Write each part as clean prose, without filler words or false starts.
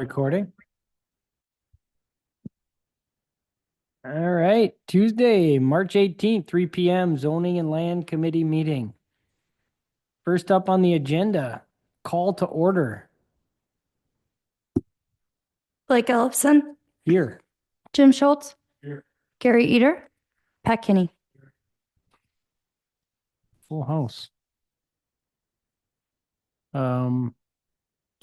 Recording. All right, Tuesday, March 18th, 3 p.m. Zoning and Land Committee meeting. First up on the agenda, call to order. Blake Ellefson, Here. Jim Schultz, Here. Gary Eater, Pat Kinney. Full house.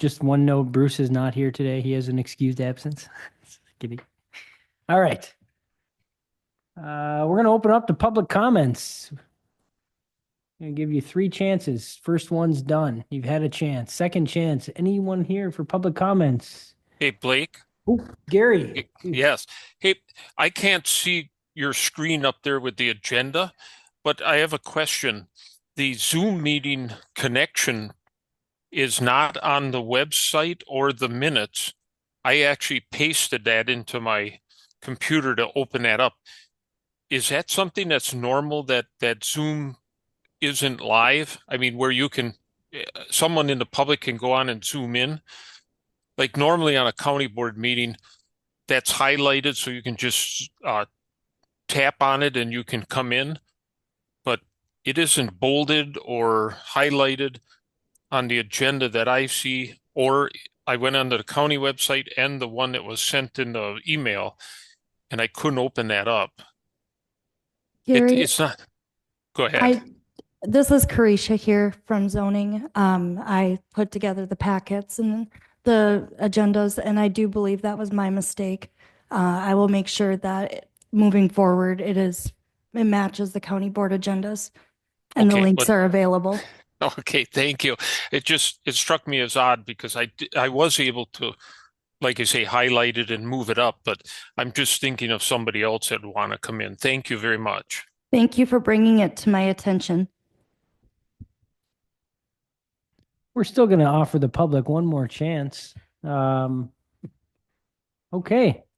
Just one note, Bruce is not here today. He has an excused absence. Kidding. All right. We're going to open up to public comments. I'm going to give you 3 chances. First one's done. You've had a chance. Second chance. Anyone here for public comments? Hey, Blake. Oh, Gary. Yes. Hey, I can't see your screen up there with the agenda, but I have a question. The Zoom meeting connection is not on the website or the minutes. I actually pasted that into my computer to open that up. Is that something that's normal that Zoom isn't live? I mean, where you can, someone in the public can go on and zoom in? Like normally on a county board meeting, that's highlighted so you can just tap on it and you can come in, but it isn't bolded or highlighted on the agenda that I see, or I went onto the county website and the one that was sent in the email, and I couldn't open that up. Gary, It's not. Go ahead. this is Carisha here from zoning. I put together the packets and the agendas, and I do believe that was my mistake. I will make sure that moving forward, it matches the county board agendas and the Okay, links are available. Okay, thank you. It struck me as odd because I was able to, like I say, highlight it and move it up, but I'm just thinking of somebody else that would want to come in. Thank you very much. Thank you for bringing it to my attention. We're still going to offer the public one more chance. Okay,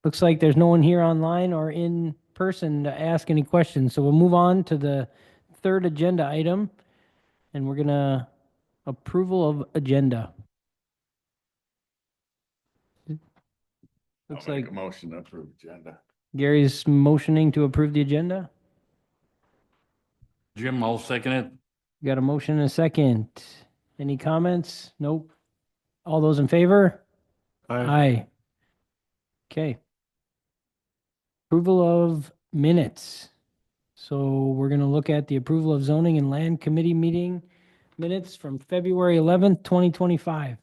looks like there's no one here online or in person to ask any questions. So we'll move on to the third agenda item, and we're going to approval of agenda. Looks I'll make like a motion to approve agenda. Gary's motioning to approve the agenda. Jim, I'll second it. Got a motion and a second. Any comments? Nope. All those in favor? Aye. Okay. Approval of minutes. So we're going to look at the approval of zoning and land committee meeting minutes from February 11th, 2025.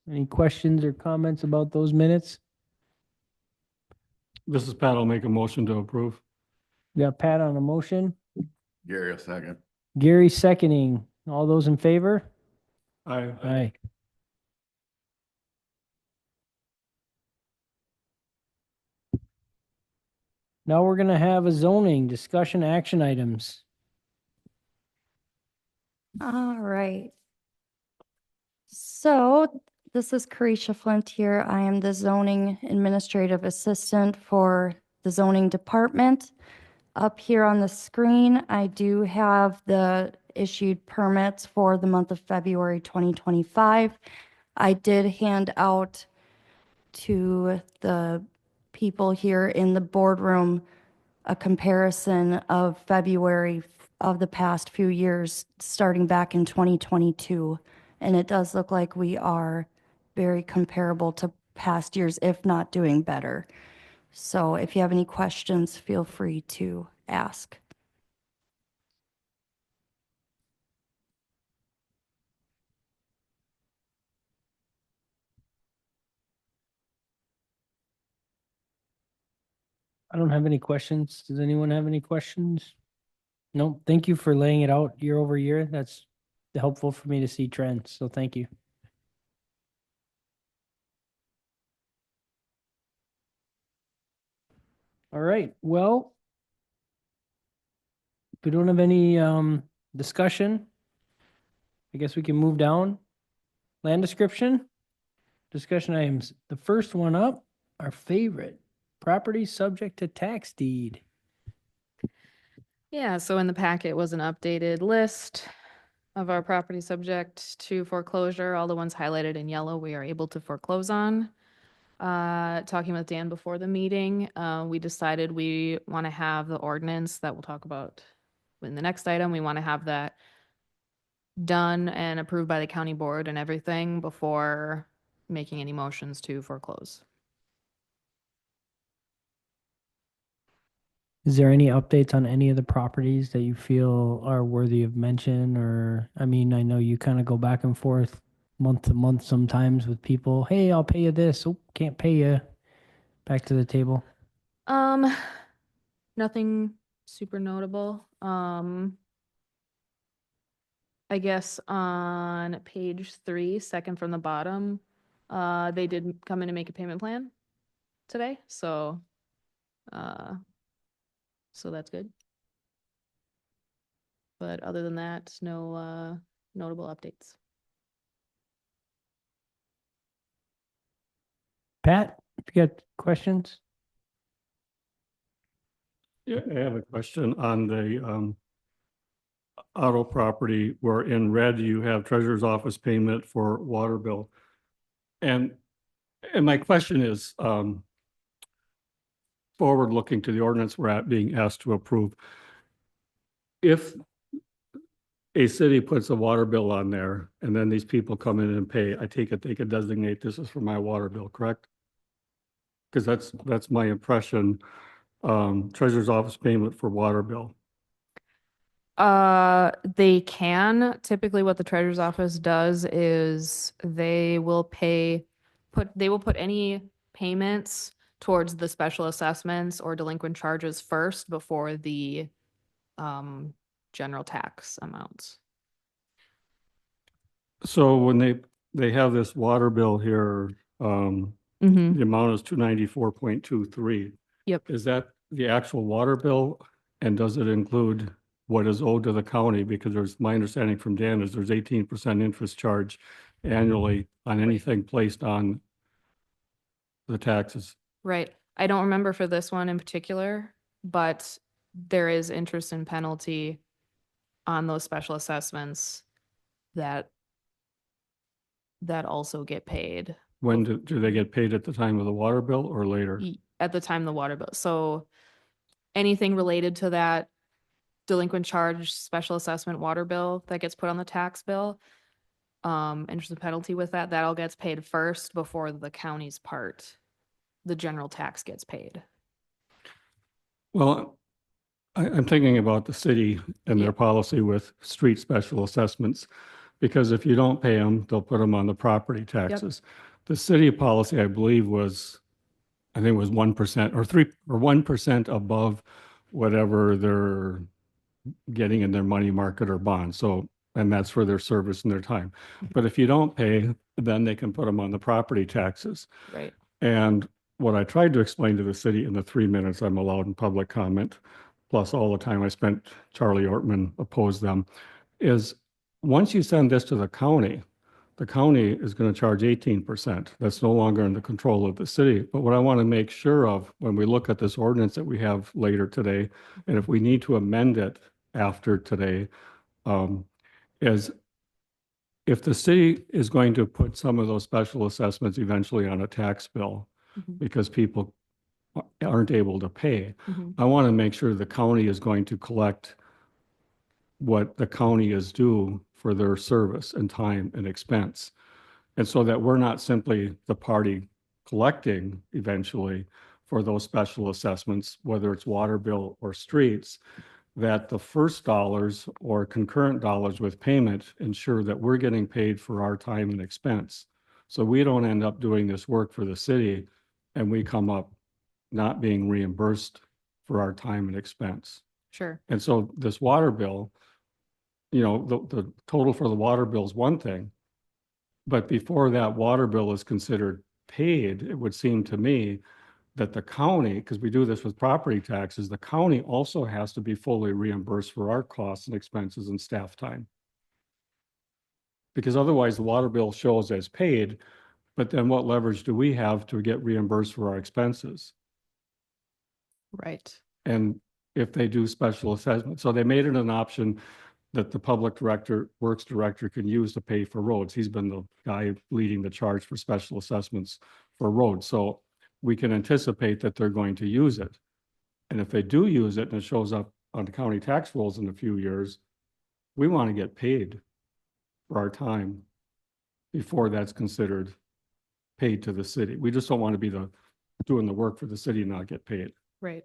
Any questions or comments about those minutes? This is Pat. I'll make a motion to approve. We got Pat on a motion. Gary, a second. Gary seconding. All those in favor? Aye. Aye. Now we're going to have a zoning discussion action items. All right. So this is Carisha Flint here. I am the zoning administrative assistant for the zoning department. Up here on the screen, I do have the issued permits for the month of February 2025. I did hand out to the people here in the boardroom a comparison of February of the past few years, starting back in 2022. And it does look like we are very comparable to past years, if not doing better. So if you have any questions, feel free to ask. I don't have any questions. Does anyone have any questions? No, thank you for laying it out year over year. That's helpful for me to see trends. So thank you. All right. Well, if we don't have any discussion, I guess we can move down. Land description, discussion items. The first one up, our favorite, property subject to tax deed. Yeah, so in the packet was an updated list of our property subject to foreclosure. All the ones highlighted in yellow, we are able to foreclose on. Talking with Dan before the meeting, we decided we want to have the ordinance that we'll talk about in the next item. We want to have that done and approved by the county board and everything before making any motions to foreclose. Is there any updates on any of the properties that you feel are worthy of mention? Or, I mean, I know you kind of go back and forth month to month sometimes with people. Hey, I'll pay you this. Oh, can't pay you. Back to the table. Nothing super notable. I guess on page 3, second from the bottom, they did come in and make a payment plan today, so that's good. But other than that, no notable updates. Pat, if you got questions? Yeah, I have a question on the auto property where in red you have treasurer's office payment for water bill. And my question is forward looking to the ordinance we're being asked to approve. If a city puts a water bill on there and then these people come in and pay, I take it they could designate this is for my water bill, correct? Because that's my impression. Treasurer's office payment for water bill. They can. Typically what the treasurer's office does is they will put any payments towards the special assessments or delinquent charges first before the general tax amounts. So when they have this water bill here, Mm-hmm. the amount is 294.23. Yep. Is that the actual water bill? And does it include what is owed to the county? Because my understanding from Dan is there's 18% interest charge annually on anything placed on the taxes. Right. I don't remember for this one in particular, but there is interest and penalty on those special assessments that also get paid When do they get paid, at the time of the water bill or later? at the time of the water bill. So anything related to that delinquent charge, special assessment water bill that gets put on the tax bill, interest and penalty with that all gets paid first before the county's part, the general tax gets paid. Well, I'm thinking about the city and Yeah. their policy with street special assessments, because if you don't pay them, they'll put them on the property taxes. The city policy, I believe, was 1% or 1% above whatever they're getting in their money market or bond. So, and that's for their service and their time. But if you don't pay, then they can put them on the property taxes. Right. And what I tried to explain to the city in the 3 minutes I'm allowed in public comment, plus all the time I spent, Charlie Ortman opposed them, is once you send this to the county is going to charge 18%. That's no longer in the control of the city. But what I want to make sure of when we look at this ordinance that we have later today, and if we need to amend it after today, is if the city is going to put some of those special assessments eventually on a tax bill, Mhm. because people aren't able to pay, Mhm. I want to make sure the county is going to collect what the county is due for their service and time and expense. And so that we're not simply the party collecting eventually for those special assessments, whether it's water bill or streets, that the first dollars or concurrent dollars with payment ensure that we're getting paid for our time and expense. So we don't end up doing this work for the city and we come up not being reimbursed for our time and expense. Sure. And so this water bill, the total for the water bill is one thing, but before that water bill is considered paid, it would seem to me that the county, because we do this with property taxes, the county also has to be fully reimbursed for our costs and expenses and staff time. Because otherwise the water bill shows as paid, but then what leverage do we have to get reimbursed for our expenses? Right. And if they do special assessment. So they made it an option that the public director, works director can use to pay for roads. He's been the guy leading the charge for special assessments for roads. So we can anticipate that they're going to use it. And if they do use it and it shows up on the county tax rolls in a few years, we want to get paid for our time before that's considered paid to the city. We just don't want to be doing the work for the city and not get paid. Right.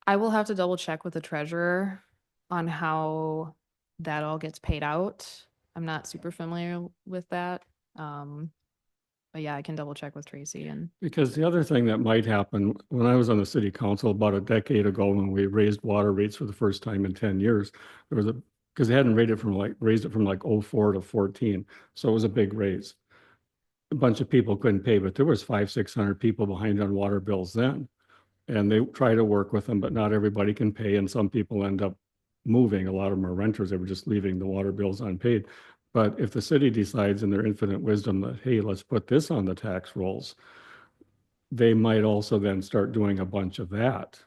I will have to double check with the treasurer on how that all gets paid out. I'm not super familiar with that. But yeah, I can double check with Tracy and, Because the other thing that might happen, when I was on the city council about a decade ago, when we raised water rates for the first time in 10 years, there was because they hadn't raised it from like 04 to 14. So it was a big raise. A bunch of people couldn't pay, but there was 500-600 people behind on water bills then. And they try to work with them, but not everybody can pay. And some people end up moving. A lot of them are renters. They were just leaving the water bills unpaid. But if the city decides in their infinite wisdom that, hey, let's put this on the tax rolls, they might also then start doing a bunch of that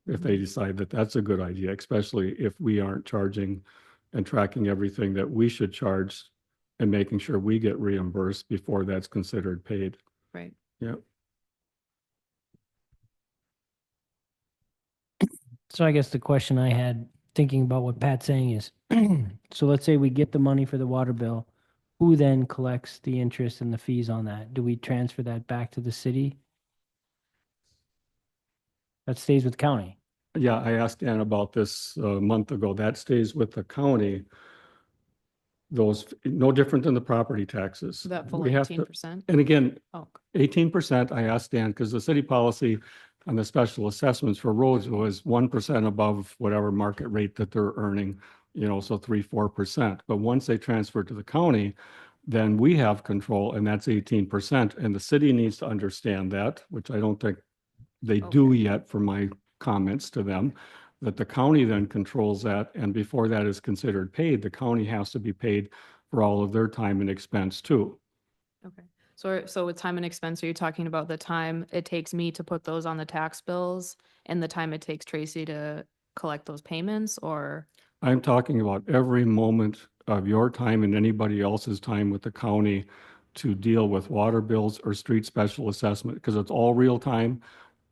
if they decide that that's a good idea, especially if we aren't charging and tracking everything that we should charge and making sure we get reimbursed before that's considered paid. right. Yeah. So I guess the question I had thinking about what Pat's saying is, so let's say we get the money for the water bill, who then collects the interest and the fees on that? Do we transfer that back to the city? That stays with county. Yeah, I asked Dan about this a month ago. That stays with the county. Those, no different than the property taxes. That full We have to- 18%. And again, Oh, 18%, I asked Dan, because the city policy on the special assessments for roads was 1% above whatever market rate that they're earning, so 3-4%. But once they transfer to the county, then we have control, and that's 18%. And the city needs to understand that, which I don't think they do yet from my comments to them, that the county then controls that. And before that is considered paid, the county has to be paid for all of their time and expense too. okay. So with time and expense, are you talking about the time it takes me to put those on the tax bills and the time it takes Tracy to collect those payments, or? I'm talking about every moment of your time and anybody else's time with the county to deal with water bills or street special assessment, because it's all real time.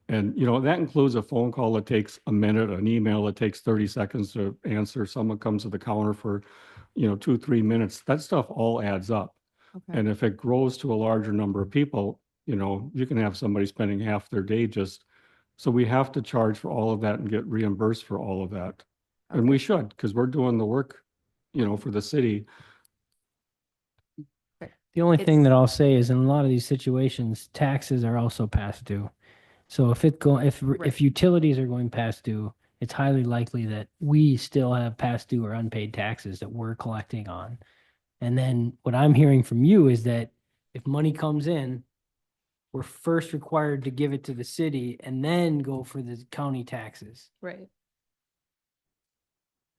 And, that includes a phone call that takes a minute, an email that takes 30 seconds to answer. Someone comes to the counter for, 2-3 minutes. That stuff all adds up. Okay. And if it grows to a larger number of people, you can have somebody spending half their day so we have to charge for all of that and get reimbursed for all of that. And we should, because we're doing the work, for the city. The only thing It's- that I'll say is in a lot of these situations, taxes are also past due. So if Right. utilities are going past due, it's highly likely that we still have past due or unpaid taxes that we're collecting on. And then what I'm hearing from you is that if money comes in, we're first required to give it to the city and then go for the county taxes, Right.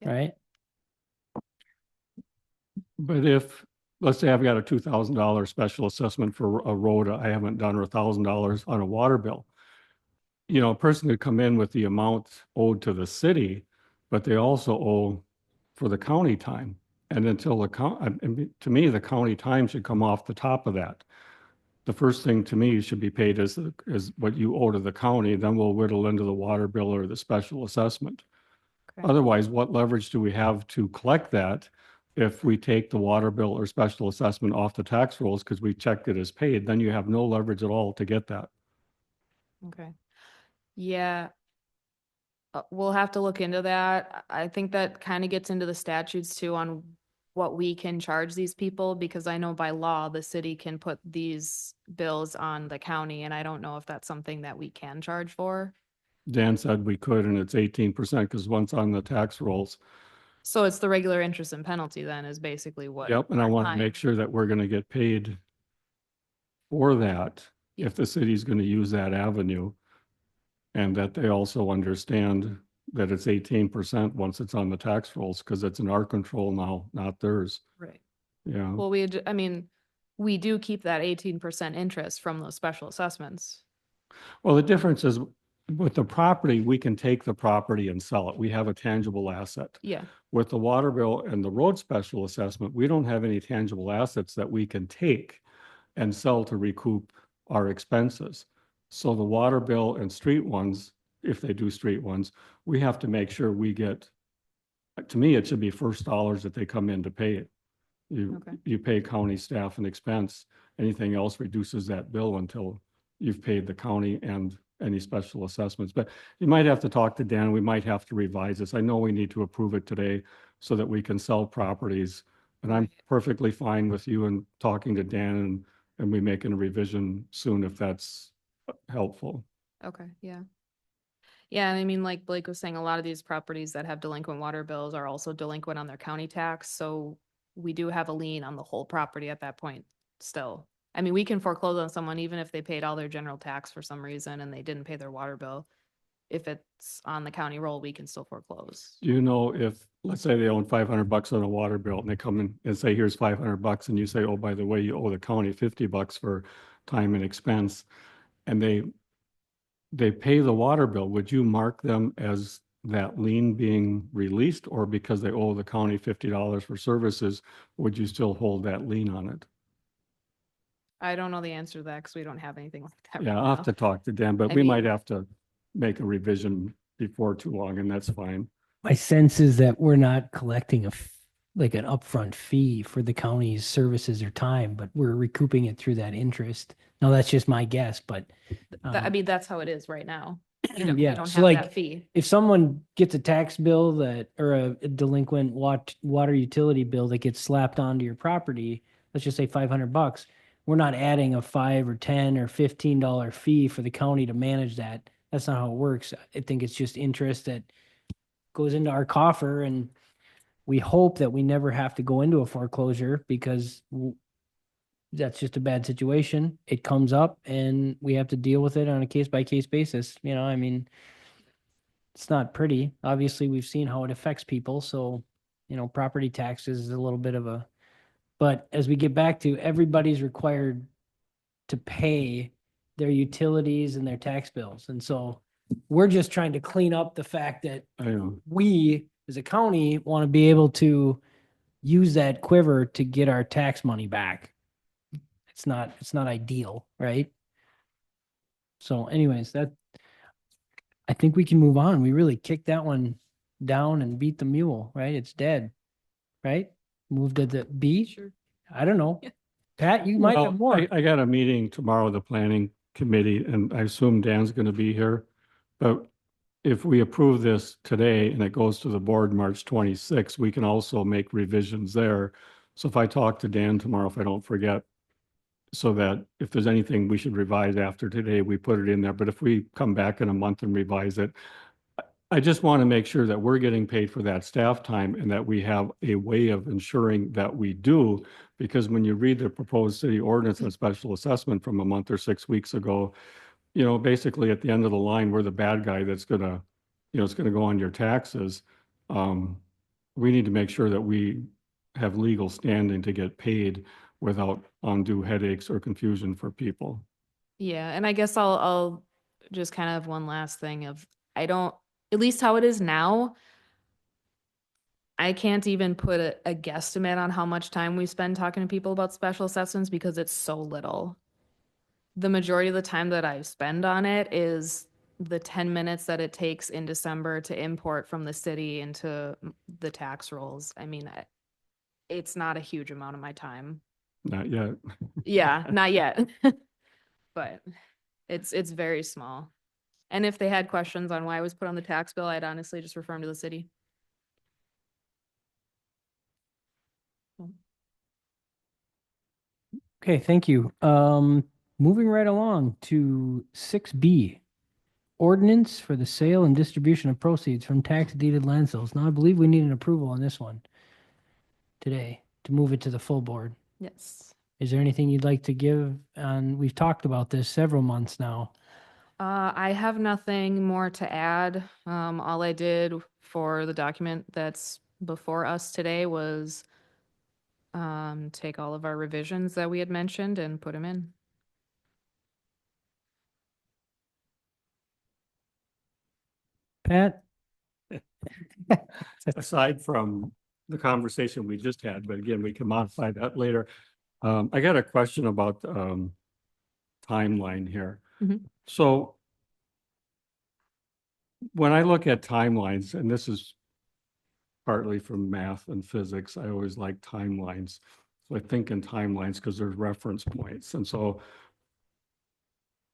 Yeah. right? But if, let's say I've got a $2,000 special assessment for a road I haven't done, or $1,000 on a water bill, a person could come in with the amount owed to the city, but they also owe for the county time. And until to me, the county time should come off the top of that. The first thing to me should be paid is what you owe to the county, then we'll whittle into the water bill or the special assessment. Okay. Otherwise, what leverage do we have to collect that if we take the water bill or special assessment off the tax rolls because we checked it as paid? Then you have no leverage at all to get that. Okay. Yeah. We'll have to look into that. I think that kind of gets into the statutes too on what we can charge these people, because I know by law, the city can put these bills on the county, and I don't know if that's something that we can charge for. Dan said we could, and it's 18% because once on the tax rolls. So it's the regular interest and penalty then is basically what. Yep, and I our want to time- make sure that we're going to get paid for that Yeah. if the city's going to use that avenue. And that they also understand that it's 18% once it's on the tax rolls, because it's in our control now, not theirs. Right. Yeah, Well, we do keep that 18% interest from those special assessments. well, the difference is with the property, we can take the property and sell it. We have a tangible asset. Yeah. With the water bill and the road special assessment, we don't have any tangible assets that we can take and sell to recoup our expenses. So the water bill and street ones, if they do street ones, we have to make sure we get, to me, it should be first dollars that they come in to pay it. Okay. You pay county staff and expense. Anything else reduces that bill until you've paid the county and any special assessments. But you might have to talk to Dan. We might have to revise this. I know we need to approve it today so that we can sell properties. And I'm perfectly fine with you and talking to Dan and we making a revision soon if that's helpful. Okay, yeah. Yeah, and I mean, like Blake was saying, a lot of these properties that have delinquent water bills are also delinquent on their county tax, so we do have a lien on the whole property at that point still. I mean, we can foreclose on someone even if they paid all their general tax for some reason and they didn't pay their water bill. If it's on the county roll, we can still foreclose. Do you know if, let's say they own $500 on a water bill and they come in and say, here's $500 and you say, oh, by the way, you owe the county $50 for time and expense, and they pay the water bill, would you mark them as that lien being released, or because they owe the county $50 for services, would you still hold that lien on it? I don't know the answer to that because we don't have anything like that Yeah, right I'll have now. to talk to Dan, but I we mean- might have to make a revision before too long, and that's fine. My sense is that we're not collecting like an upfront fee for the county's services or time, but we're recouping it through that interest. Now, that's just my guess, but I mean, that's how it is right now. We don't yeah, so have like, that fee. if someone gets a tax bill that, or a delinquent water utility bill that gets slapped onto your property, let's just say $500, we're not adding a $5 or $10 or $15 fee for the county to manage that. That's not how it works. I think it's just interest that goes into our coffer, and we hope that we never have to go into a foreclosure because that's just a bad situation. It comes up and we have to deal with it on a case by case basis. You know, I mean, it's not pretty. Obviously, we've seen how it affects people. So, you know, property taxes is a little bit of a, but as we get back to, everybody's required to pay their utilities and their tax bills. And so we're just trying to clean up the fact that I know. we as a county want to be able to use that quiver to get our tax money back. It's not ideal, right? So anyways, I think we can move on. We really kicked that one down and beat the mule, right? It's dead, right? Moved to the B. Sure. I don't know. Yeah. Pat, you might Well, have more. I got a meeting tomorrow with the planning committee, and I assume Dan's going to be here. But if we approve this today and it goes to the board March 26th, we can also make revisions there. So if I talk to Dan tomorrow, if I don't forget, so that if there's anything we should revise after today, we put it in there. But if we come back in a month and revise it, I just want to make sure that we're getting paid for that staff time and that we have a way of ensuring that we do. Because when you read the proposed city ordinance and special assessment from a month or 6 weeks ago, you know, basically at the end of the line, we're the bad guy that's gonna, you know, it's gonna go on your taxes. We need to make sure that we have legal standing to get paid without undue headaches or confusion for people. Yeah, and I guess I'll just kind of one last thing of, I don't, at least how it is now, I can't even put a guesstimate on how much time we spend talking to people about special assessments because it's so little. The majority of the time that I spend on it is the 10 minutes that it takes in December to import from the city into the tax rolls. I mean, it's not a huge amount of my time. Not yet. Yeah, not yet. But it's very small. And if they had questions on why it was put on the tax bill, I'd honestly just refer them to the city. Okay, thank you. Moving right along to 6B. Ordinance for the sale and distribution of proceeds from tax deeded land sales. Now, I believe we need an approval on this one today to move it to the full board. Yes. Is there anything you'd like to give? And we've talked about this several months now. I have nothing more to add. All I did for the document that's before us today was take all of our revisions that we had mentioned and put them in. Pat? Aside from the conversation we just had, but again, we can modify that later. I got a question about, timeline here. Mhm. So when I look at timelines, and this is partly from math and physics, I always like timelines. So I think in timelines because there's reference points. And so,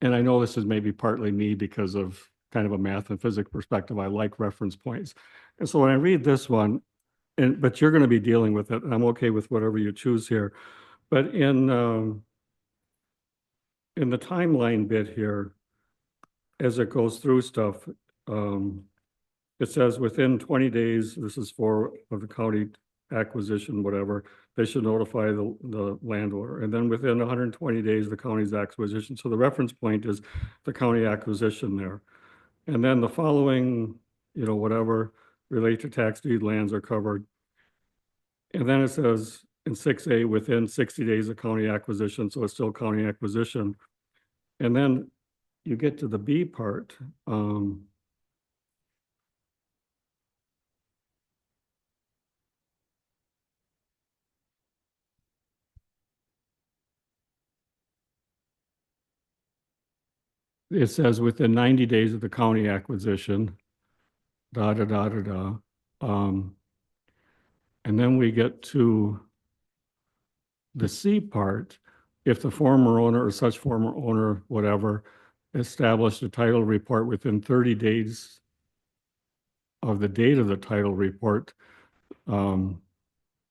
and I know this is maybe partly me because of kind of a math and physics perspective. I like reference points. And so when I read this one, but you're going to be dealing with it, and I'm okay with whatever you choose here. But in the timeline bit here, as it goes through stuff, it says within 20 days, this is for of the county acquisition, whatever, they should notify the landowner. And then within 120 days, the county's acquisition. So the reference point is the county acquisition there. And then the following, whatever relate to tax deed lands are covered. And then it says in 6A, within 60 days of county acquisition, so it's still county acquisition. And then you get to the B part. It says within 90 days of the county acquisition, da, da, da, da, da. And then we get to the C part. If the former owner or such former owner, whatever, established a title report within 30 days of the date of the title report,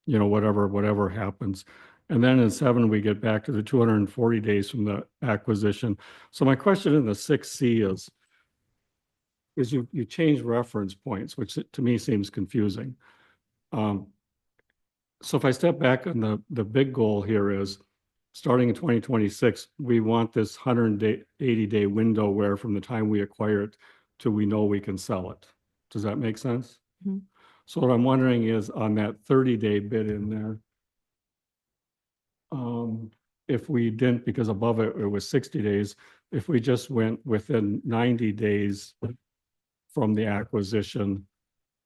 whatever happens. And then in 7, we get back to the 240 days from the acquisition. So my question in the 6C is you change reference points, which to me seems confusing. So if I step back on the big goal here is starting in 2026, we want this 180-day window where from the time we acquire it till we know we can sell it. Does that make sense? Mhm. So what I'm wondering is on that 30-day bit in there, if we didn't, because above it, it was 60 days, if we just went within 90 days from the acquisition,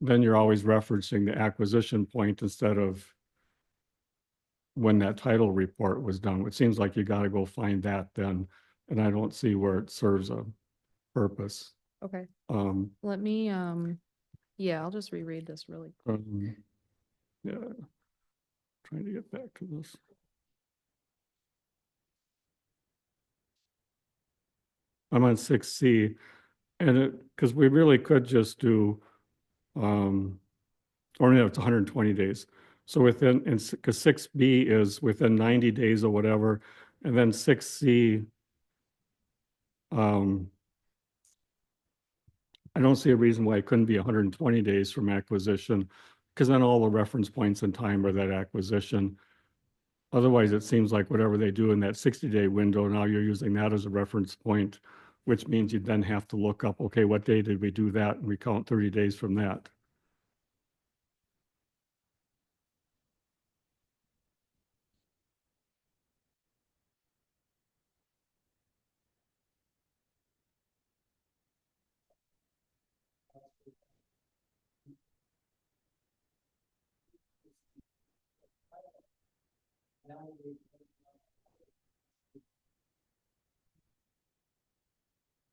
then you're always referencing the acquisition point instead of when that title report was done. It seems like you got to go find that then, and I don't see where it serves a purpose. Okay, Um, let me, yeah, I'll just reread this really quick. yeah, trying to get back to this. I'm on 6C, and because we really could just do, or no, it's 120 days. So within, and because 6B is within 90 days or whatever, and then 6C, I don't see a reason why it couldn't be 120 days from acquisition, because then all the reference points in time are that acquisition. Otherwise, it seems like whatever they do in that 60-day window, now you're using that as a reference point, which means you then have to look up, okay, what day did we do that? And we count 30 days from that.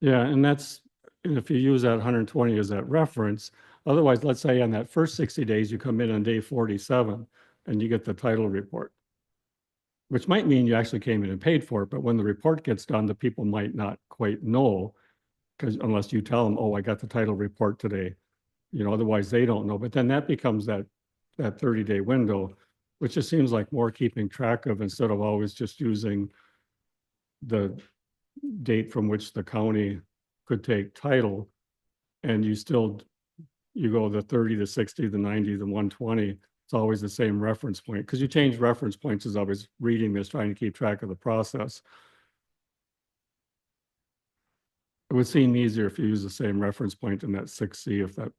Yeah, and that's, and if you use that 120 as that reference, otherwise, let's say on that first 60 days, you come in on day 47 and you get the title report, which might mean you actually came in and paid for it. But when the report gets done, the people might not quite know, because unless you tell them, oh, I got the title report today, otherwise they don't know. But then that becomes that 30-day window, which just seems like more keeping track of instead of always just using the date from which the county could take title. And you go the 30, the 60, the 90, the 120. It's always the same reference point, because you change reference points as I was reading this, trying to keep track of the process. It would seem easier if you use the same reference point in that 6C, if that.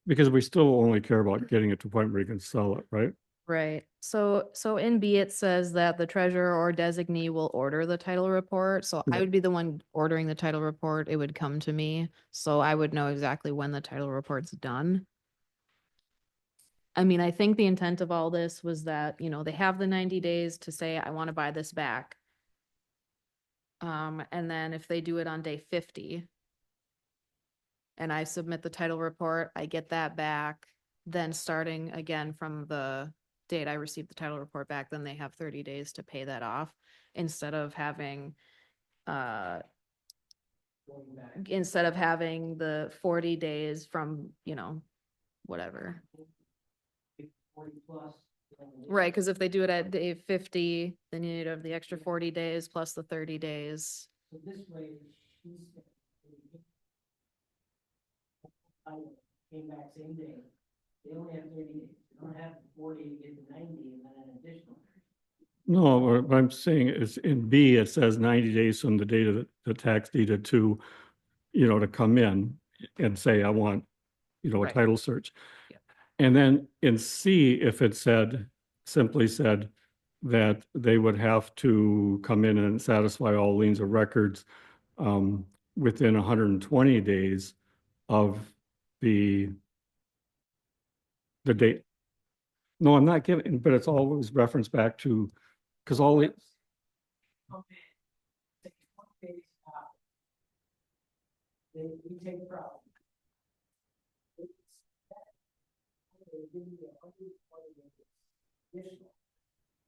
Because we still only care about getting it to a point where you can sell it, right? Right. So in B, it says that the treasurer or designee will order the title report. So I Yeah. would be the one ordering the title report. It would come to me. So I would know exactly when the title report's done. I mean, I think the intent of all this was that, you know, they have the 90 days to say, I want to buy this back. And then if they do it on day 50 and I submit the title report, I get that back. Then starting again from the date I received the title report back, then they have 30 days to pay that off instead of having the 40 days from, you know, whatever. Right, because if they do it at day 50, then you need to have the extra 40 days plus the 30 days. So this way, came back same day. They only have 30 days. They don't have 40 to get to 90 and then an additional. No, what I'm saying is in B, it says 90 days from the date of the tax deeded to, to come in and say, I want, a Right. title search. Yep. And then in C, if it simply said that they would have to come in and satisfy all liens of records within 120 days of the date. No, I'm not giving, but it's always referenced back to, because all it, We take property.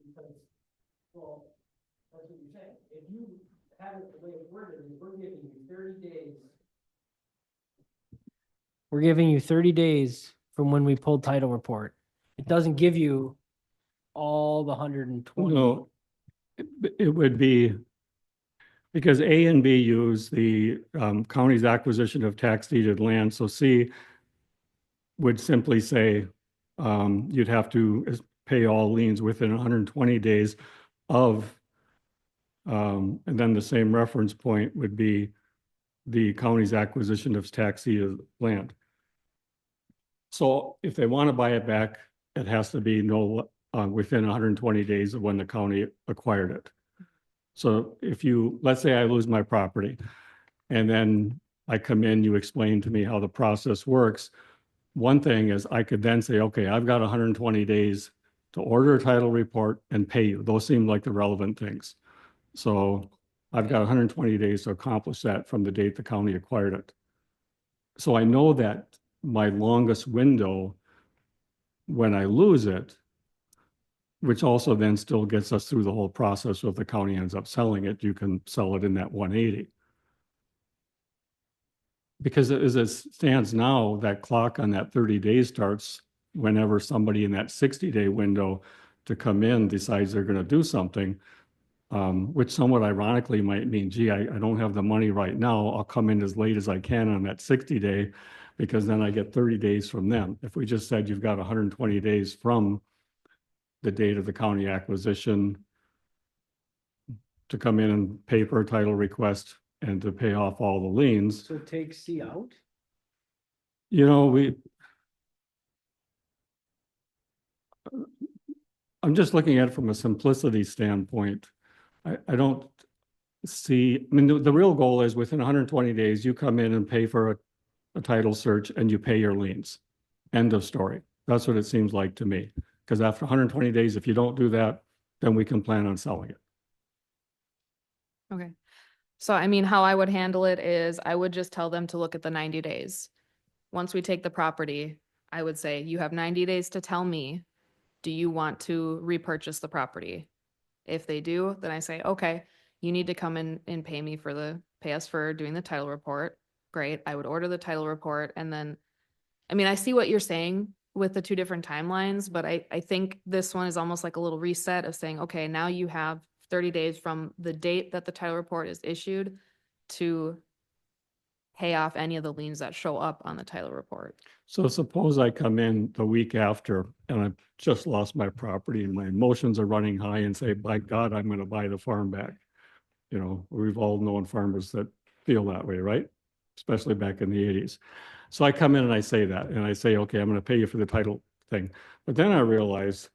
Because, well, that's what you're saying. If you have it the way it's worded, we're giving you 30 days. We're giving you 30 days from when we pulled title report. It doesn't give you all the 120. no, it would be, because A and B use the county's acquisition of tax deeded land. So C would simply say you'd have to pay all liens within 120 days of, and then the same reference point would be the county's acquisition of tax deeded land. So if they want to buy it back, it has to be within 120 days of when the county acquired it. So if let's say I lose my property and then I come in, you explain to me how the process works. One thing is I could then say, okay, I've got 120 days to order a title report and pay you. Those seem like the relevant things. So I've got 120 days to accomplish that from the date the county acquired it. So I know that my longest window when I lose it, which also then still gets us through the whole process. So if the county ends up selling it, you can sell it in that 180. Because as it stands now, that clock on that 30 days starts whenever somebody in that 60-day window to come in decides they're going to do something, which somewhat ironically might mean, gee, I don't have the money right now. I'll come in as late as I can on that 60-day because then I get 30 days from them. If we just said you've got 120 days from the date of the county acquisition to come in and pay for a title request and to pay off all the liens. So take C out? I'm just looking at it from a simplicity standpoint. I don't see, I mean, the real goal is within 120 days, you come in and pay for a title search and you pay your liens. End of story. That's what it seems like to me. Because after 120 days, if you don't do that, then we can plan on selling it. Okay. So I mean, how I would handle it is I would just tell them to look at the 90 days. Once we take the property, I would say, you have 90 days to tell me, do you want to repurchase the property? If they do, then I say, okay, you need to come in and pay us for doing the title report. Great. I would order the title report. And then, I mean, I see what you're saying with the two different timelines, but I think this one is almost like a little reset of saying, okay, now you have 30 days from the date that the title report is issued to pay off any of the liens that show up on the title report. So suppose I come in the week after and I've just lost my property and my emotions are running high and say, by God, I'm going to buy the farm back. We've all known farmers that feel that way, right? Especially back in the 80s. So I come in and I say that, and I say, okay, I'm going to pay you for the title thing. But then I realize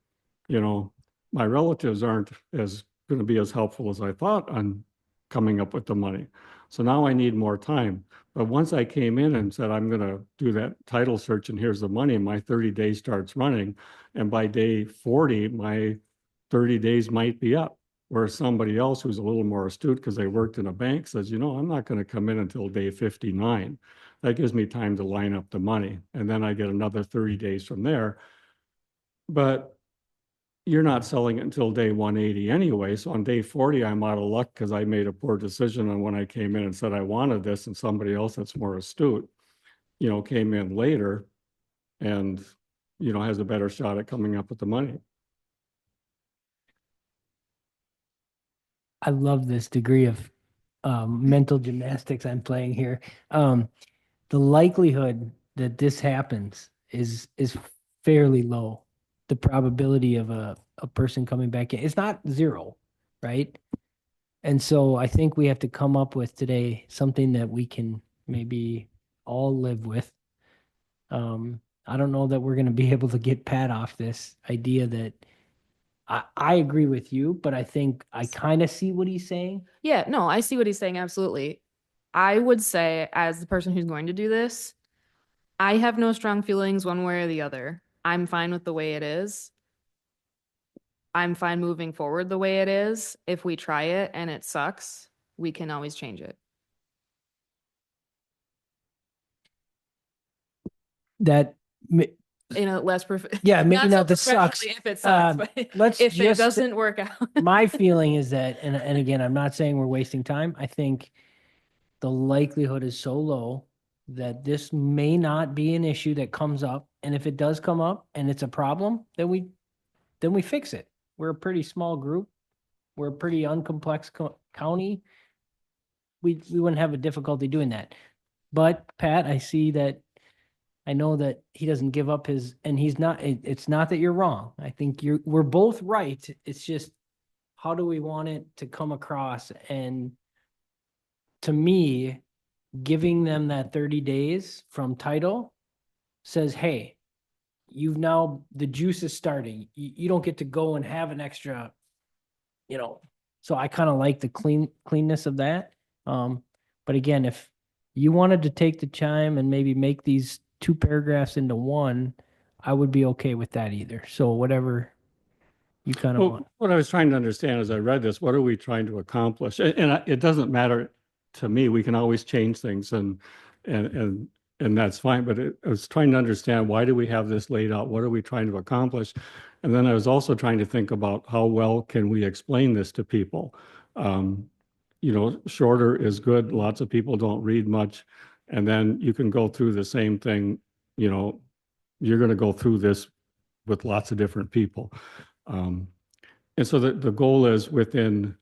you know, my relatives aren't going to be as helpful as I thought on coming up with the money. So now I need more time. But once I came in and said, I'm going to do that title search and here's the money, my 30 days starts running. And by day 40, my 30 days might be up. Whereas somebody else who's a little more astute because they worked in a bank says, you know, I'm not going to come in until day 59. That gives me time to line up the money. And then I get another 30 days from there. But you're not selling it until day 180 anyway. So on day 40, I'm out of luck because I made a poor decision on when I came in and said I wanted this, and somebody else that's more astute, you know, came in later and, you know, has a better shot at coming up with the money. I love this degree of mental gymnastics I'm playing here. The likelihood that this happens is fairly low. The probability of a person coming back in, it's not zero, right? And so I think we have to come up with today something that we can maybe all live with. I don't know that we're going to be able to get Pat off this idea that I agree with you, but I think I kind of see what he's saying. Yeah, no, I see what he's saying. Absolutely. I would say, as the person who's going to do this, I have no strong feelings one way or the other. I'm fine with the way it is. I'm fine moving forward the way it is. If we try it and it sucks, we can always change it. That In a less perfect. Yeah, maybe not the sucks. If it sucks, but let's if it just- doesn't work out. my feeling is that, and again, I'm not saying we're wasting time. I think the likelihood is so low that this may not be an issue that comes up. And if it does come up and it's a problem, then we fix it. We're a pretty small group. We're a pretty uncomplex county. We wouldn't have a difficulty doing that. But Pat, I know that he doesn't give up his, and he's not, it's not that you're wrong. I think we're both right. It's just, how do we want it to come across? And to me, giving them that 30 days from title says, hey, the juice is starting. You don't get to go and have an extra, so I kind of like the cleanness of that. But again, if you wanted to take the time and maybe make these 2 paragraphs into one, I would be okay with that either. So whatever you kind of Well, want. what I was trying to understand as I read this, what are we trying to accomplish? And it doesn't matter to me. We can always change things and that's fine. But I was trying to understand, why do we have this laid out? What are we trying to accomplish? And then I was also trying to think about how well can we explain this to people? Shorter is good. Lots of people don't read much. And then you can go through the same thing, you're going to go through this with lots of different people. And so the goal is within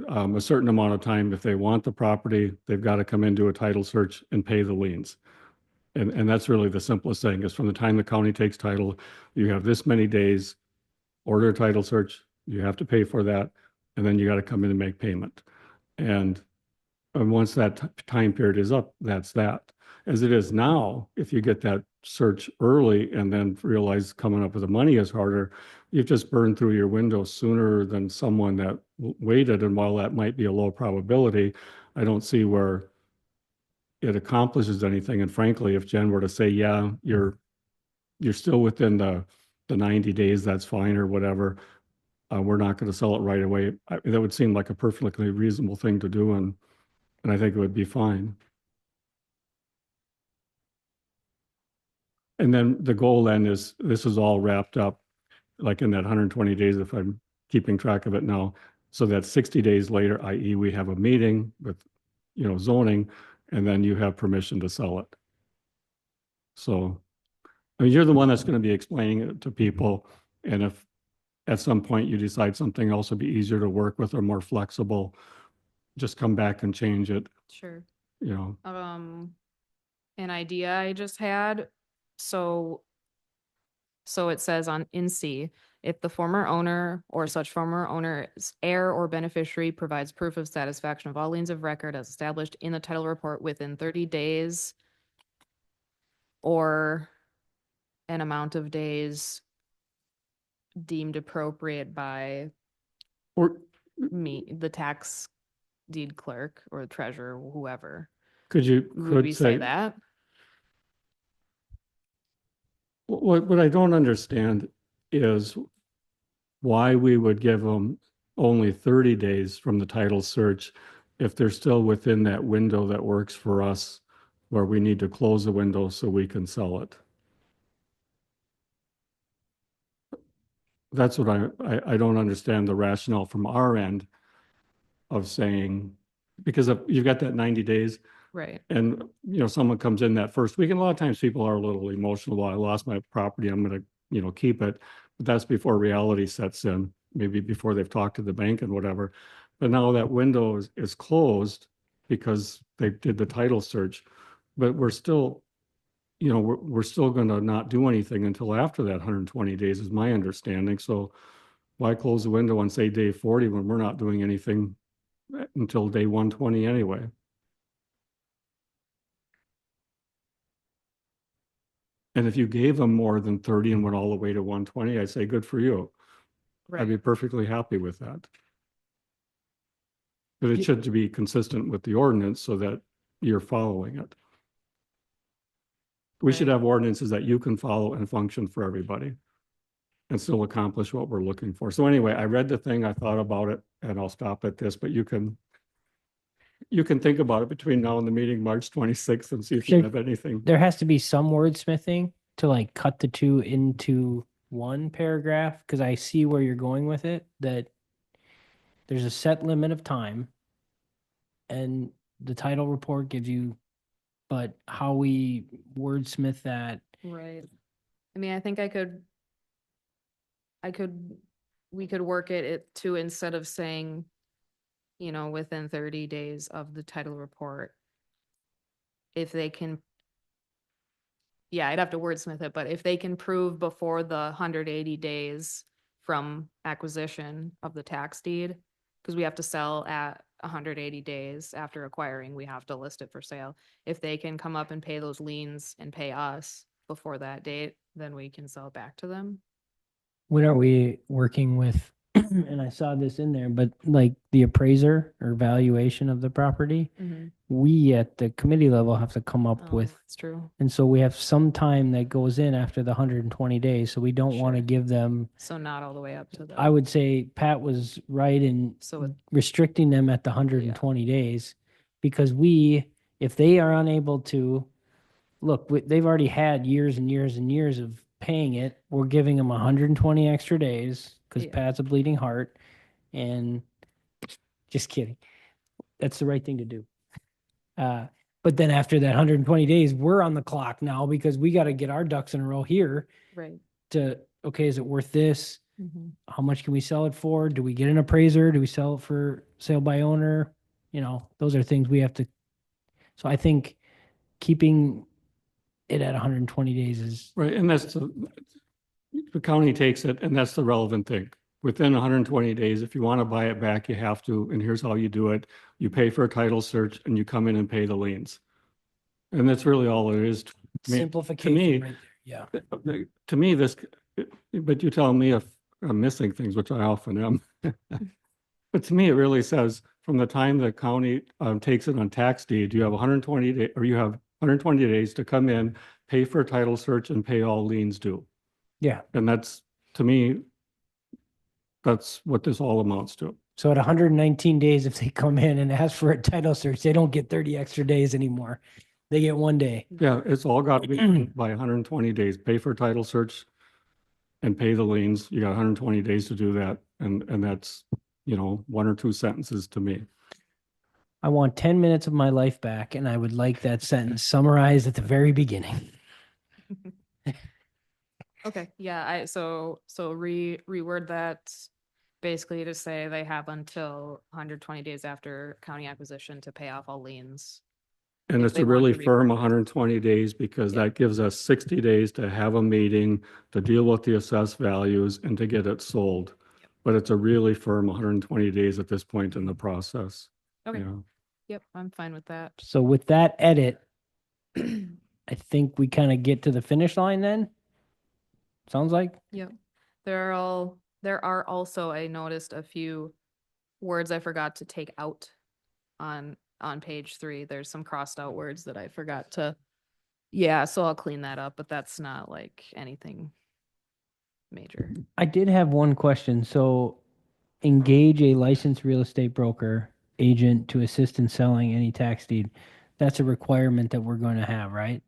a certain amount of time, if they want the property, they've got to come in, do a title search and pay the liens. And that's really the simplest thing, is from the time the county takes title, you have this many days, order a title search, you have to pay for that, and then you got to come in and make payment. And once that time period is up, that's that. As it is now, if you get that search early and then realize coming up with the money is harder, you've just burned through your window sooner than someone that waited. And while that might be a low probability, I don't see where it accomplishes anything. And frankly, if Jen were to say, yeah, you're still within the 90 days, that's fine, or whatever, we're not going to sell it right away. That would seem like a perfectly reasonable thing to do. And I think it would be fine. And then the goal then is, this is all wrapped up like in that 120 days, if I'm keeping track of it now. So that 60 days later, i.e. we have a meeting with, zoning, and then you have permission to sell it. So, I mean, you're the one that's going to be explaining it to people. And if at some point you decide something else would be easier to work with or more flexible, just come back and change it, Sure. An idea I just had. So it says in C, if the former owner or such former owner's heir or beneficiary provides proof of satisfaction of all liens of record as established in the title report within 30 days or an amount of days deemed appropriate by Or me, the tax deed clerk or treasurer, whoever. could you, Would we could say say, that? what I don't understand is why we would give them only 30 days from the title search if they're still within that window that works for us, where we need to close the window so we can sell it. That's what I don't understand the rationale from our end of saying, because if you've got that 90 days Right. and, someone comes in that first week, and a lot of times people are a little emotional, well, I lost my property, I'm gonna, keep it. But that's before reality sets in, maybe before they've talked to the bank and whatever. But now that window is closed because they did the title search, but we're still, we're still gonna not do anything until after that 120 days is my understanding. So why close the window on, say, day 40 when we're not doing anything until day 120 anyway? And if you gave them more than 30 and went all the way to 120, I'd say, good for you. I'd be Right. perfectly happy with that. But it Ye- should be consistent with the ordinance so that you're following it. We should Right. have ordinances that you can follow and function for everybody and still accomplish what we're looking for. So anyway, I read the thing, I thought about it, and I'll stop at this, but you can think about it between now and the meeting, March 26th, and see if you There- have anything. There has to be some wordsmithing to like cut the two into one paragraph, because I see where you're going with it, that there's a set limit of time and the title report gives you, but how we wordsmith that, Right. I mean, I think we could work it to, instead of saying, within 30 days of the title report, if they can, yeah, I'd have to wordsmith it, but if they can prove before the 180 days from acquisition of the tax deed, because we have to sell at 180 days after acquiring, we have to list it for sale. If they can come up and pay those liens and pay us before that date, then we can sell it back to them. when are we working with, and I saw this in there, but like the appraiser or valuation of the property, we at the committee level have to come up Oh, with, that's true. and so we have some time that goes in after the 120 days. So we don't want to Sure. give them, So not all the way up to the. I would say Pat was right in So it- restricting them at the 120 days, because if they are unable to, look, they've already had years and years and years of paying it. We're giving them 120 extra days because Yeah. Pat's a bleeding heart, and just kidding. That's the right thing to do. But then after that 120 days, we're on the clock now because we got to get our ducks in a row here Right. to, okay, is it worth this? Mhm. How much can we sell it for? Do we get an appraiser? Do we sell it for sale by owner? Those are things we have to. So I think keeping it at 120 days is, Right, and that's, the county takes it, and that's the relevant thing. Within 120 days, if you want to buy it back, you have to, and here's how you do it. You pay for a title search and you come in and pay the liens. And that's really all it is. me- simplification right there. Yeah. To me, this, but you tell me if I'm missing things, which I often am. But to me, it really says from the time the county takes it on tax deed, you have 120 days, or you have 120 days to come in, pay for a title search and pay all liens due. Yeah. And that's, to me, that's what this all amounts to. So at 119 days, if they come in and ask for a title search, they don't get 30 extra days anymore. They get 1 day. Yeah, it's all got to be done by 120 days. Pay for a title search and pay the liens. You got 120 days to do that. And that's, 1 or 2 sentences to me. I want 10 minutes of my life back, and I would like that sentence summarized at the very beginning. Okay, yeah, so reword that basically to say they have until 120 days after county acquisition to pay off all liens. And If it's they a want really to firm repurchase. 120 days because Yeah. that gives us 60 days to have a meeting, to deal with the assessed values and to get it sold. Yep. But it's a really firm 120 days at this point in the process. Okay, Yeah. yep, I'm fine with that. So with that edit, I think we kind of get to the finish line then. Sounds like. Yep. There are also, I noticed a few words I forgot to take out on page 3. There's some crossed out words that I forgot to, yeah, so I'll clean that up, but that's not like anything major. I did have one question. So engage a licensed real estate broker agent to assist in selling any tax deed. That's a requirement that we're going to have, right?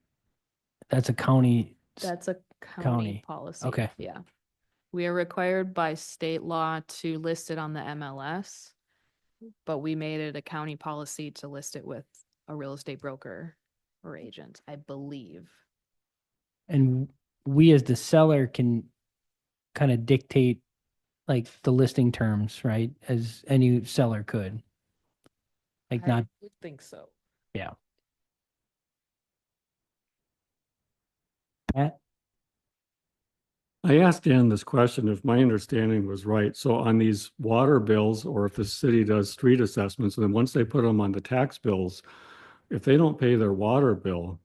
That's a county. That's a County. county policy. Okay. Yeah. We are required by state law to list it on the MLS, but we made it a county policy to list it with a real estate broker or agent, I believe. And we as the seller can kind of dictate like the listing terms, right? As any seller could. Like I not, would think so. yeah. Pat? I asked Dan this question, if my understanding was right. So on these water bills, or if the city does street assessments, and then once they put them on the tax bills, if they don't pay their water bill,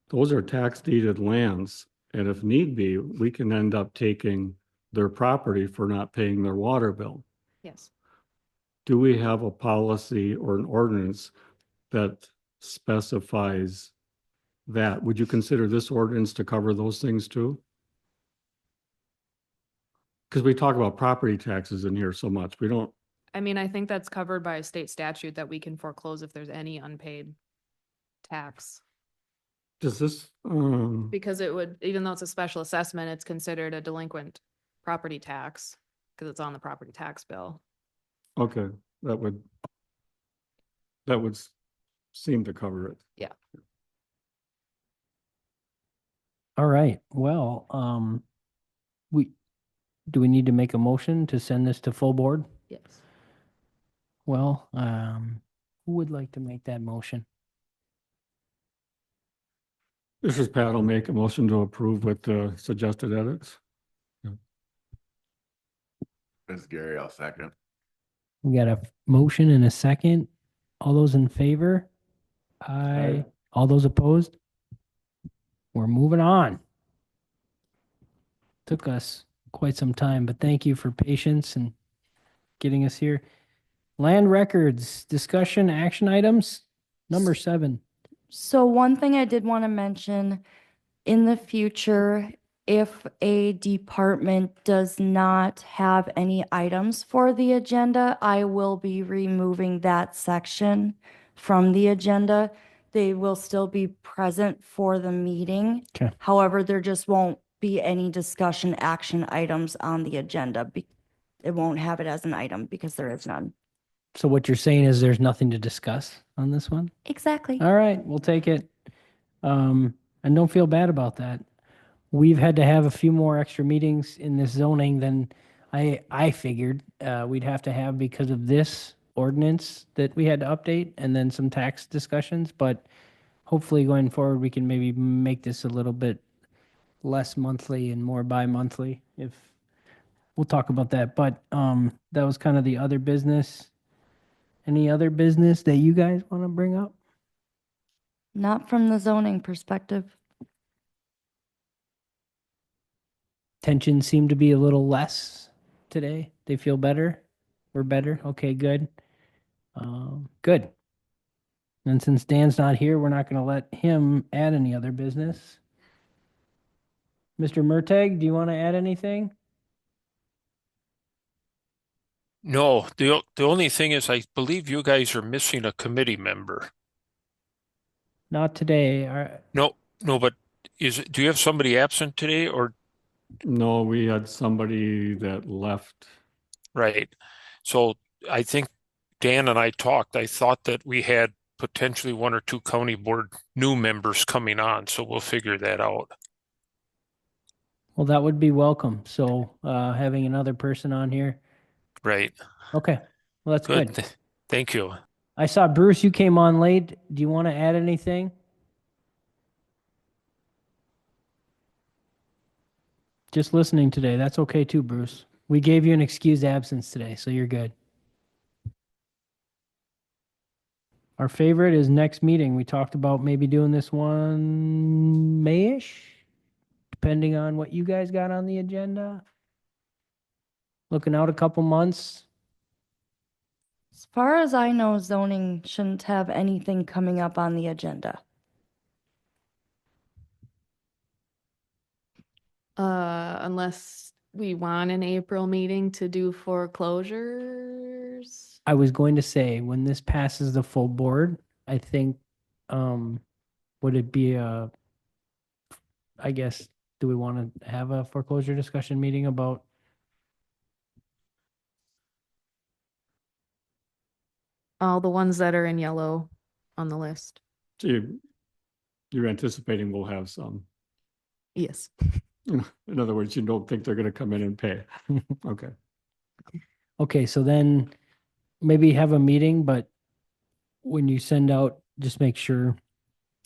those are tax deeded lands. And if need be, we can end up taking their property for not paying their water bill. Yes. Do we have a policy or an ordinance that specifies that? Would you consider this ordinance to cover those things too? Because we talk about property taxes in here so much. We don't, I mean, I think that's covered by a state statute that we can foreclose if there's any unpaid tax. does this, Because it would, even though it's a special assessment, it's considered a delinquent property tax because it's on the property tax bill. okay, that would seem to cover it. All right. Well, do we need to make a motion to send this to full board? Yes. Well, who would like to make that motion? This is Pat. I'll make a motion to approve with the suggested edits. This is Gary, I'll second. We got a motion and a second. All those in favor? Aye. Aye. All those opposed? We're moving on. Took us quite some time, but thank you for patience and getting us here. Land records, discussion, action items, number 7. So one thing I did want to mention, in the future, if a department does not have any items for the agenda, I will be removing that section from the agenda. They will still be present for the meeting. Okay. However, there just won't be any discussion action items on the agenda. It won't have it as an item because there is none. So what you're saying is there's nothing to discuss on this one? Exactly. All right, we'll take it. And don't feel bad about that. We've had to have a few more extra meetings in this zoning than I figured we'd have to have because of this ordinance that we had to update and then some tax discussions. But hopefully going forward, we can maybe make this a little bit less monthly and more bi-monthly if we'll talk about that. But that was kind of the other business. Any other business that you guys want to bring up? Not from the zoning perspective. Tensions seem to be a little less today. They feel better. We're better. Okay, good. Good. And since Dan's not here, we're not going to let him add any other business. Mr. Murtag, do you want to add anything? No, the only thing is I believe you guys are missing a committee member. Not today. No, but do you have somebody absent today or No, we had somebody that left. right? So I think Dan and I talked. I thought that we had potentially 1 or 2 county board new members coming on, so we'll figure that out. Well, that would be welcome. So having another person on here. Right. Okay. Well, that's good. Thank you. I saw Bruce, you came on late. Do you want to add anything? Just listening today. That's okay too, Bruce. We gave you an excused absence today, so you're good. Our favorite is next meeting. We talked about maybe doing this one May-ish, depending on what you guys got on the agenda. looking out a couple months. As far as I know, zoning shouldn't have anything coming up on the agenda. Unless we want an April meeting to do foreclosures. I was going to say, when this passes the full board, I think, would it be I guess, do we want to have a foreclosure discussion meeting about? All the ones that are in yellow on the list. So you're anticipating we'll have some. Yes. In other words, you don't think they're going to come in and pay. Okay. Okay, so then maybe have a meeting, but when you send out, just make sure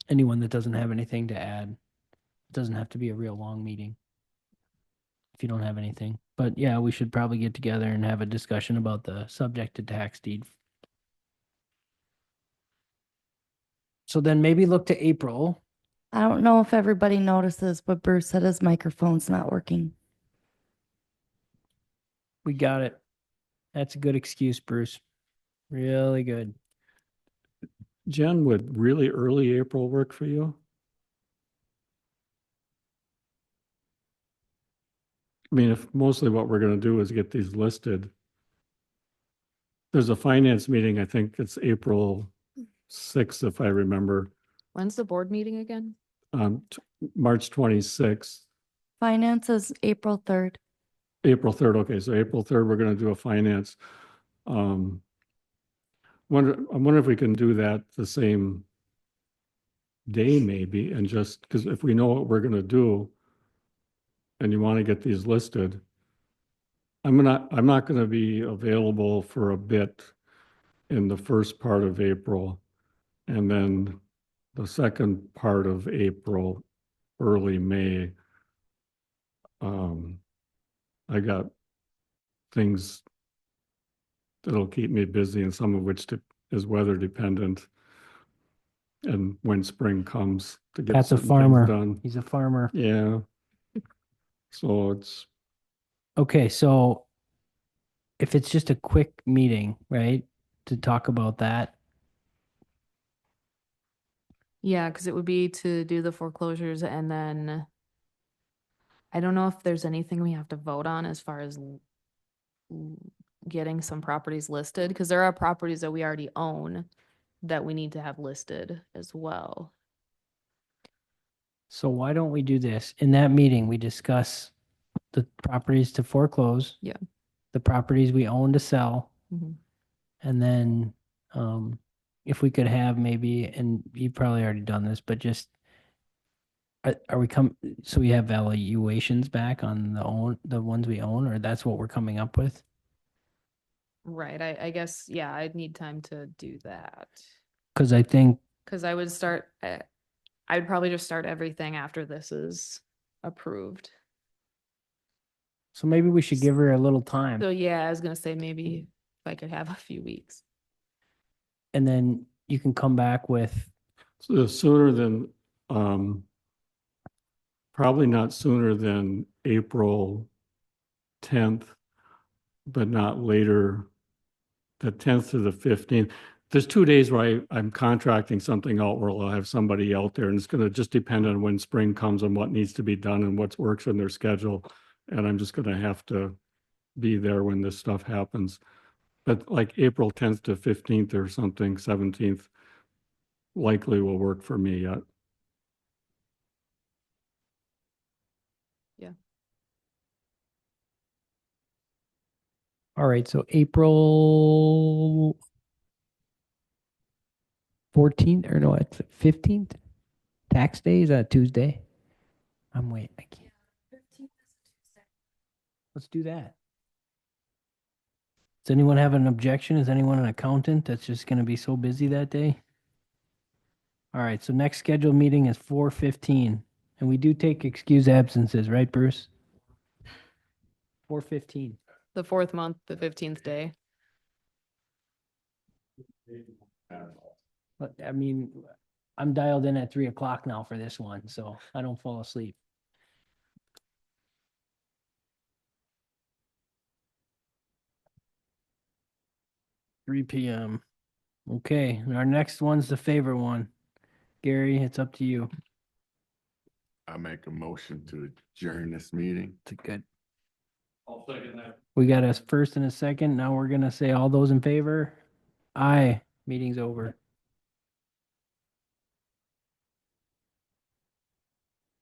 anyone that doesn't have anything to add, it doesn't have to be a real long meeting. If you don't have anything, but yeah, we should probably get together and have a discussion about the subject to tax deed. So then maybe look to April. I don't know if everybody notices, but Bruce said his microphone's not working. We got it. That's a good excuse, Bruce. Really good. Jen, would really early April work for you? I mean, if mostly what we're going to do is get these listed. There's a finance meeting, I think it's April 6th, if I remember, When's the board meeting again? March 26th. Finance is April 3rd. April 3rd, okay, so April 3rd, we're gonna do a finance. I wonder if we can do that the same day maybe, and just, because if we know what we're gonna do and you want to get these listed, I'm not gonna be available for a bit in the first part of April, and then the second part of April, early May. I got things that'll keep me busy, and some of which is weather dependent. And when spring comes to get Pat's a certain things farmer. done. He's a farmer. Yeah. So it's, Okay, so if it's just a quick meeting, right, to talk about that, Yeah, because it would be to do the foreclosures and then I don't know if there's anything we have to vote on as far as getting some properties listed, because there are properties that we already own that we need to have listed as well. so why don't we do this? In that meeting, we discuss the properties to foreclose. Yeah. The properties we own to sell. Mhm. And then if we could have maybe, and you've probably already done this, but just are we so we have valuations back on the ones we own, or that's what we're coming up with? Right, I guess, yeah, I'd need time to do that. Because I think, Because I would start, I'd probably just start everything after this is approved. so maybe we should give her a little time, So yeah, I was gonna say maybe if I could have a few weeks. and then you can come back with, so sooner than, probably not sooner than April 10th, but not later, the 10th to the 15th. There's 2 days where I'm contracting something out where I'll have somebody out there, and it's gonna just depend on when spring comes and what needs to be done and what works in their schedule. And I'm just gonna have to be there when this stuff happens. But like April 10th to 15th or something, 17th, likely will work for me yet. all right, so April 14th, or no, it's 15th? Tax day, is that Tuesday? I can't. Let's do that. Does anyone have an objection? Is anyone an accountant that's just gonna be so busy that day? All right, so next scheduled meeting is 4:15, and we do take excused absences, right, Bruce? 4:15. The fourth month, the 15th day. But I mean, I'm dialed in at 3 o'clock now for this one, so I don't fall asleep. 3 p.m. Okay, and our next one's the favorite one. Gary, it's up to you. I make a motion to adjourn this meeting. It's a good. I'll second that. We got a first and a second. Now we're gonna say all those in favor. Aye. Meeting's over.